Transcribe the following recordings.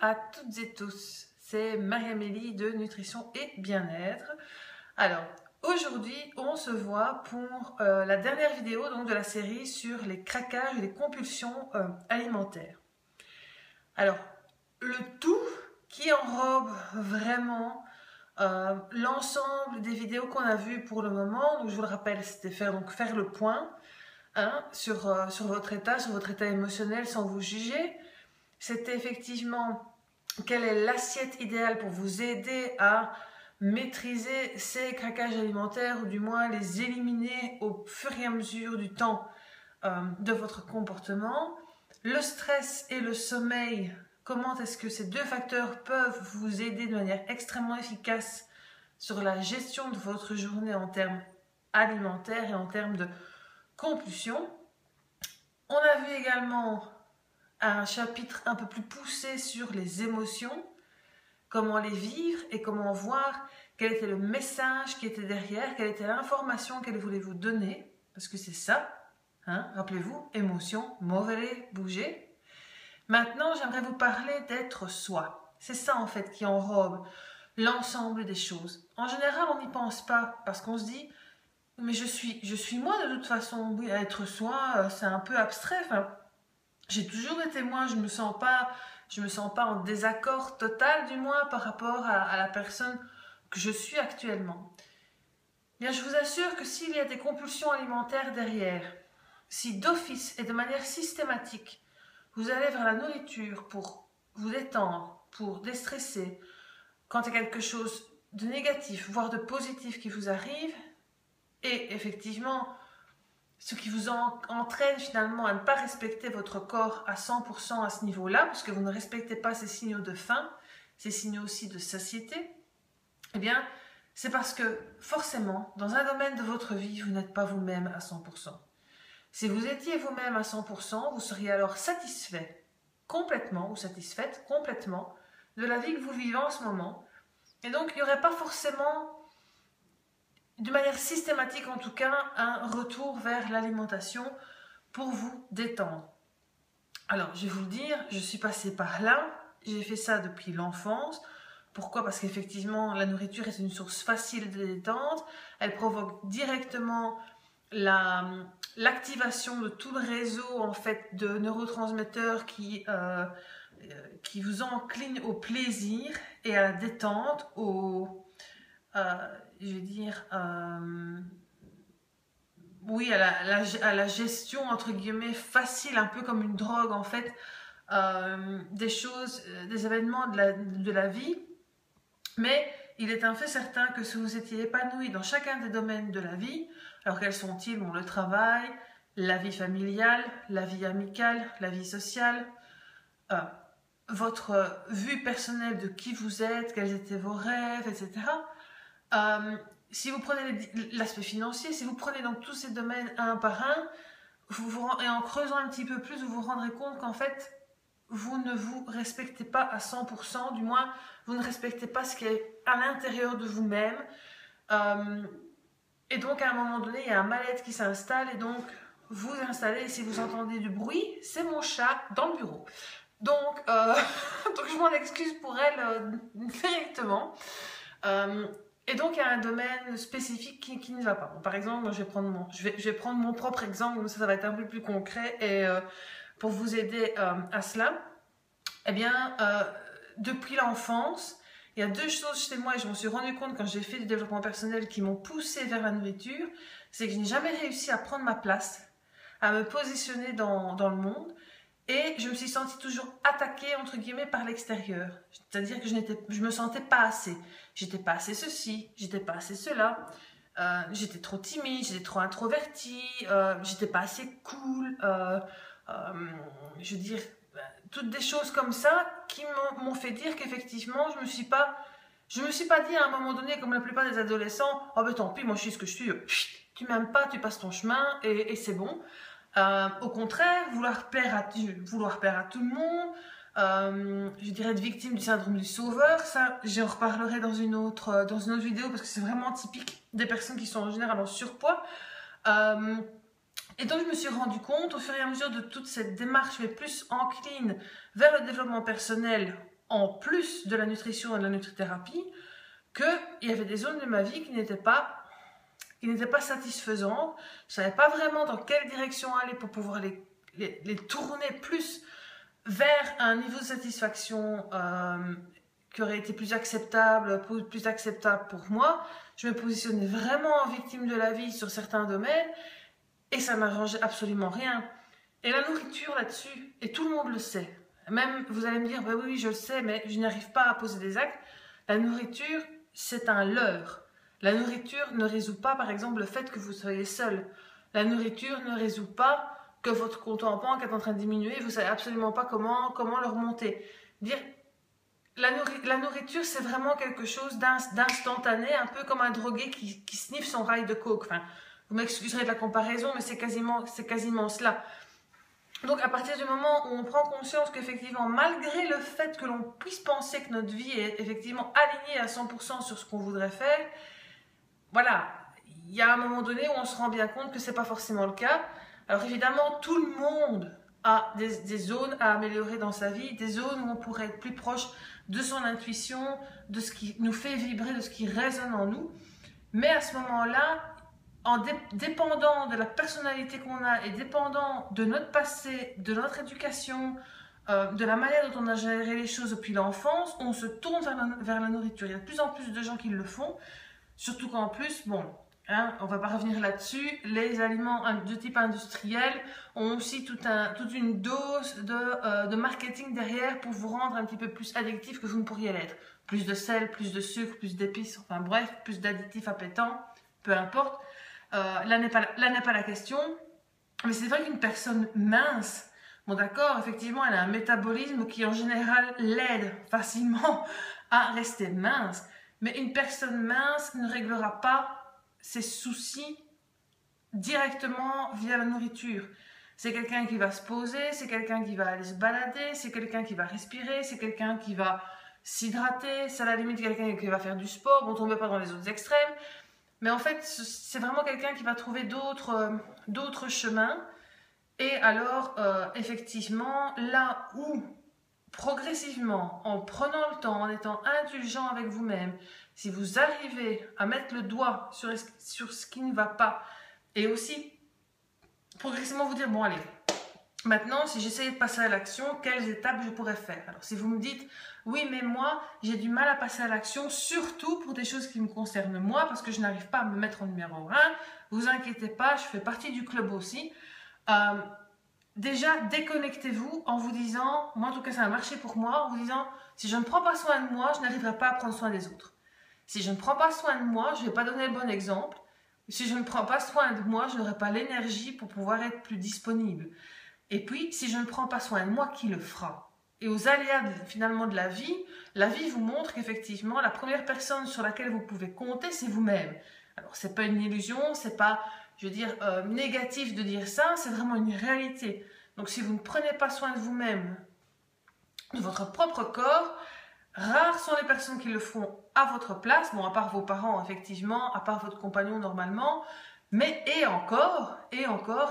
à toutes et tous, c'est Marie-Amélie de Nutrition et Bien-être. Alors, aujourd'hui, on se voit pour la dernière vidéo donc, de la série sur les craquages et les compulsions alimentaires. Alors, le tout qui enrobe vraiment l'ensemble des vidéos qu'on a vues pour le moment. Donc, je vous le rappelle, c'était faire le point sur votre état émotionnel sans vous juger. C'était effectivement quelle est l'assiette idéale pour vous aider à maîtriser ces craquages alimentaires ou du moins les éliminer au fur et à mesure du temps de votre comportement. Le stress et le sommeil, comment est-ce que ces deux facteurs peuvent vous aider de manière extrêmement efficace sur la gestion de votre journée en termes alimentaires et en termes de compulsion. On a vu également un chapitre un peu plus poussé sur les émotions, comment les vivre et comment voir quel était le message qui était derrière, quelle était l'information qu'elle voulait vous donner, parce que c'est ça, rappelez-vous, émotion, mover, bouger. Maintenant, j'aimerais vous parler d'être soi. C'est ça en fait qui enrobe l'ensemble des choses. En général, on n'y pense pas parce qu'on se dit mais je suis moi de toute façon. Oui, être soi, c'est un peu abstrait. Enfin, j'ai toujours été moi, je me sens pas en désaccord total du moins par rapport à la personne que je suis actuellement. Bien, je vous assure que s'il y a des compulsions alimentaires derrière, si d'office et de manière systématique, vous allez vers la nourriture pour vous détendre, pour déstresser, quand il y a quelque chose de négatif, voire de positif qui vous arrive, et effectivement, ce qui vous entraîne finalement à ne pas respecter votre corps à 100% à ce niveau-là, puisque vous ne respectez pas ces signaux de faim, ces signaux aussi de satiété, eh bien, c'est parce que forcément, dans un domaine de votre vie, vous n'êtes pas vous-même à 100%. Si vous étiez vous-même à 100%, vous seriez alors satisfait complètement ou satisfaite complètement de la vie que vous vivez en ce moment. Et donc, il n'y aurait pas forcément, de manière systématique en tout cas, un retour vers l'alimentation pour vous détendre. Alors, je vais vous le dire, je suis passée par là, j'ai fait ça depuis l'enfance. Pourquoi? Parce qu'effectivement, la nourriture est une source facile de détente, elle provoque directement l'activation de tout le réseau en fait, de neurotransmetteurs qui vous enclinent au plaisir et à la détente, je vais dire, oui, à la gestion, entre guillemets, facile, un peu comme une drogue, en fait, des choses, des événements de la vie. Mais il est un fait certain que si vous étiez épanoui dans chacun des domaines de la vie, alors quels sont-ils? Bon, le travail, la vie familiale, la vie amicale, la vie sociale, votre vue personnelle de qui vous êtes, quels étaient vos rêves, etc. Si vous prenez l'aspect financier, si vous prenez donc tous ces domaines un par un, et en creusant un petit peu plus, vous vous rendrez compte qu'en fait, vous ne vous respectez pas à 100%, du moins, vous ne respectez pas ce qui est à l'intérieur de vous-même. Et donc, à un moment donné, il y a un mal-être qui s'installe, et donc, vous installez, et si vous entendez du bruit, c'est mon chat dans le bureau. Donc, donc je m'en excuse pour elle directement. Et donc, il y a un domaine spécifique qui ne va pas. Bon, par exemple, moi, je vais prendre mon propre exemple, donc ça va être un peu plus concret, et pour vous aider à cela, eh bien, depuis l'enfance, il y a deux choses chez moi, et je m'en suis rendu compte quand j'ai fait du développement personnel qui m'ont poussé vers la nourriture, c'est que je n'ai jamais réussi à prendre ma place, à me positionner dans le monde, et je me suis sentie toujours attaquée, entre guillemets, par l'extérieur. C'est-à-dire que je me sentais pas assez. J'étais pas assez ceci, j'étais pas assez cela. J'étais trop timide, j'étais trop introvertie, j'étais pas assez cool. Je veux dire, toutes des choses comme ça qui m'ont fait dire qu'effectivement, je me suis pas dit à un moment donné, comme la plupart des adolescents, oh ben tant pis, moi je suis ce que je suis, tu m'aimes pas, tu passes ton chemin et c'est bon. Au contraire, vouloir plaire à tout le monde, je dirais être victime du syndrome du sauveur, ça j'en reparlerai dans une autre vidéo parce que c'est vraiment typique des personnes qui sont en général en surpoids. Et donc je me suis rendu compte au fur et à mesure de toute cette démarche mais plus encline vers le développement personnel en plus de la nutrition et de la nutrithérapie, qu'il y avait des zones de ma vie qui n'étaient pas satisfaisantes. Je ne savais pas vraiment dans quelle direction aller pour pouvoir les tourner plus vers un niveau de satisfaction qui aurait été plus acceptable pour moi. Je me positionnais vraiment en victime de la vie sur certains domaines et ça n'arrangeait absolument rien. Et la nourriture là-dessus, et tout le monde le sait, même vous allez me dire, bah oui, je le sais, mais je n'arrive pas à poser des actes. La nourriture, c'est un leurre. La nourriture ne résout pas, par exemple, le fait que vous soyez seul. La nourriture ne résout pas que votre compte en banque est en train de diminuer, vous ne savez absolument pas comment le remonter. La nourriture, c'est vraiment quelque chose d'instantané, un peu comme un drogué qui sniffe son rail de coke. Enfin, vous m'excuserez de la comparaison, mais c'est quasiment cela. Donc, à partir du moment où on prend conscience qu'effectivement, malgré le fait que l'on puisse penser que notre vie est effectivement alignée à 100% sur ce qu'on voudrait faire, voilà, il y a un moment donné où on se rend bien compte que ce n'est pas forcément le cas. Alors évidemment, tout le monde a des zones à améliorer dans sa vie, des zones où on pourrait être plus proche de son intuition, de ce qui nous fait vibrer, de ce qui résonne en nous. Mais à ce moment-là, dépendant de la personnalité qu'on a et dépendant de notre passé, de notre éducation, de la manière dont on a géré les choses depuis l'enfance, on se tourne vers la nourriture. Il y a de plus en plus de gens qui le font, surtout qu'en plus, bon, hein, on ne va pas revenir là-dessus, les aliments de type industriel ont aussi toute une dose de marketing derrière pour vous rendre un petit peu plus addictif que vous ne pourriez l'être. Plus de sel, plus de sucre, plus d'épices, enfin bref, plus d'additifs appétants, peu importe. Là n'est pas la question, mais c'est vrai qu'une personne mince, bon d'accord, effectivement, elle a un métabolisme qui en général l'aide facilement à rester mince, mais une personne mince ne réglera pas ses soucis directement via la nourriture. C'est quelqu'un qui va se poser, c'est quelqu'un qui va aller se balader, c'est quelqu'un qui va respirer, c'est quelqu'un qui va s'hydrater, c'est à la limite quelqu'un qui va faire du sport, on ne tombe pas dans les autres extrêmes. Mais en fait, c'est vraiment quelqu'un qui va trouver d'autres chemins. Et alors, effectivement, là où, progressivement, en prenant le temps, en étant indulgent avec vous-même, si vous arrivez à mettre le doigt sur ce qui ne va pas, et aussi, progressivement vous dire, bon allez, maintenant, si j'essayais de passer à l'action, quelles étapes je pourrais faire? Alors, si vous me dites, oui, mais moi, j'ai du mal à passer à l'action, surtout pour des choses qui me concernent moi, parce que je n'arrive pas à me mettre en numéro 1, vous inquiétez pas, je fais partie du club aussi. Déjà, déconnectez-vous en vous disant, moi en tout cas ça a marché pour moi, en vous disant, si je ne prends pas soin de moi, je n'arriverai pas à prendre soin des autres. Si je ne prends pas soin de moi, je ne vais pas donner le bon exemple. Si je ne prends pas soin de moi, je n'aurai pas l'énergie pour pouvoir être plus disponible. Et puis, si je ne prends pas soin de moi, qui le fera? Et aux aléas finalement de la vie vous montre qu'effectivement, la première personne sur laquelle vous pouvez compter, c'est vous-même. Alors, c'est pas une illusion, c'est pas, je veux dire, négatif de dire ça, c'est vraiment une réalité. Donc, si vous ne prenez pas soin de vous-même, de votre propre corps, rares sont les personnes qui le font à votre place, bon, à part vos parents, effectivement, à part votre compagnon, normalement, mais et encore,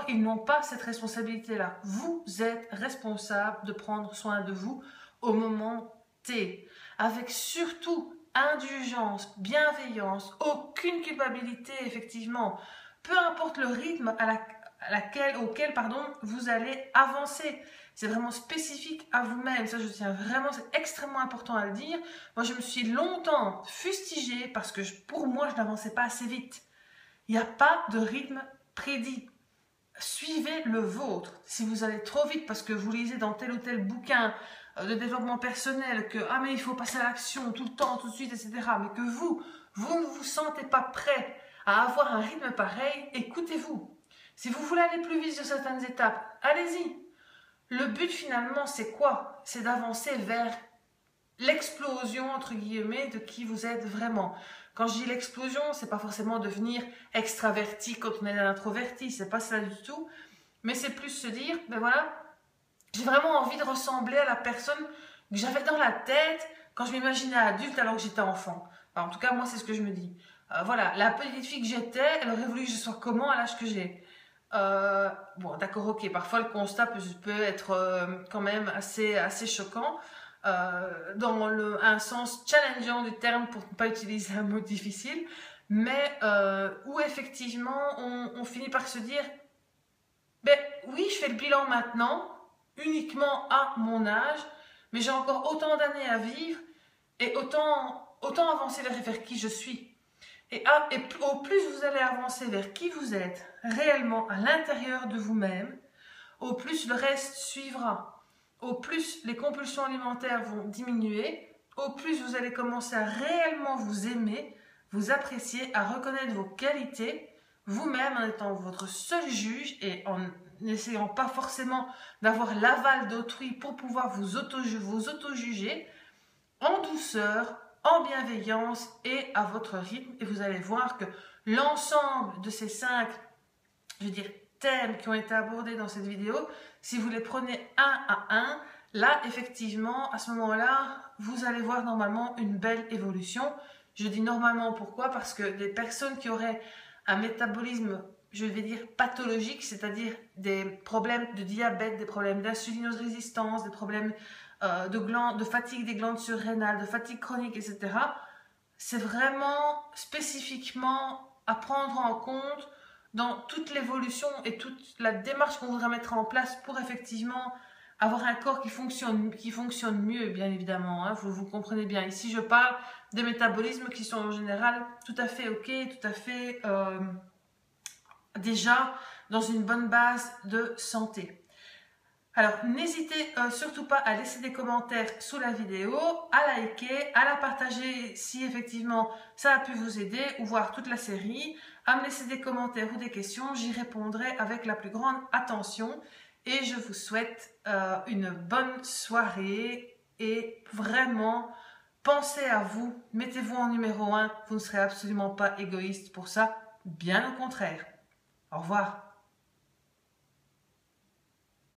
ils n'ont pas cette responsabilité-là. Vous êtes responsable de prendre soin de vous au moment T, avec surtout indulgence, bienveillance, aucune culpabilité, effectivement. Peu importe le rythme auquel vous allez avancer. C'est vraiment spécifique à vous-même. Ça, je tiens vraiment, c'est extrêmement important à le dire. Moi, je me suis longtemps fustigée parce que pour moi, je n'avançais pas assez vite. Il n'y a pas de rythme prédit. Suivez le vôtre. Si vous allez trop vite parce que vous lisez dans tel ou tel bouquin de développement personnel que mais il faut passer à l'action tout le temps, tout de suite, etc. Mais que vous ne vous sentez pas prêt à avoir un rythme pareil, écoutez-vous. Si vous voulez aller plus vite sur certaines étapes, allez-y. Le but finalement, c'est quoi? C'est d'avancer vers l'explosion, entre guillemets, de qui vous êtes vraiment. Quand je dis l'explosion, c'est pas forcément devenir extraverti quand on est introverti, c'est pas ça du tout. Mais c'est plus se dire, ben voilà, j'ai vraiment envie de ressembler à la personne que j'avais dans la tête quand je m'imaginais adulte alors que j'étais enfant. Enfin, en tout cas, moi, c'est ce que je me dis. Voilà, la petite fille que j'étais, elle aurait voulu que je sois comment à l'âge que j'ai. Bon, d'accord, ok, parfois le constat peut être quand même assez choquant. dans un sens challengeant du terme pour ne pas utiliser un mot difficile, mais où effectivement on finit par se dire ben oui, je fais le bilan maintenant, uniquement à mon âge, mais j'ai encore autant d'années à vivre et autant avancer vers qui je suis. Et au plus vous allez avancer vers qui vous êtes réellement à l'intérieur de vous-même, au plus le reste suivra. Au plus les compulsions alimentaires vont diminuer, au plus vous allez commencer à réellement vous aimer, vous apprécier, à reconnaître vos qualités, vous-même en étant votre seul juge et en n'essayant pas forcément d'avoir l'aval d'autrui pour pouvoir vous auto-juger, en douceur, en bienveillance et à votre rythme. Et vous allez voir que l'ensemble de ces 5, thèmes qui ont été abordés dans cette vidéo, si vous les prenez un à un, là, effectivement, à ce moment-là, vous allez voir normalement une belle évolution. Je dis normalement pourquoi? Parce que des personnes qui auraient un métabolisme, pathologique, c'est-à-dire des problèmes de diabète, des problèmes d'insulinorésistance, des problèmes de fatigue des glandes surrénales, de fatigue chronique, etc. C'est vraiment spécifiquement à prendre en compte dans toute l'évolution et toute la démarche qu'on voudrait mettre en place pour effectivement avoir un corps qui fonctionne mieux, bien évidemment. Hein, vous comprenez bien. Ici, je parle des métabolismes qui sont en général tout à fait OK, tout à fait déjà dans une bonne base de santé. Alors, n'hésitez surtout pas à laisser des commentaires sous la vidéo, à liker, à la partager si effectivement ça a pu vous aider ou voir toute la série, à me laisser des commentaires ou des questions, j'y répondrai avec la plus grande attention et je vous souhaite une bonne soirée et vraiment pensez à vous, mettez-vous en numéro 1, vous ne serez absolument pas égoïste pour ça, bien au contraire. Au revoir.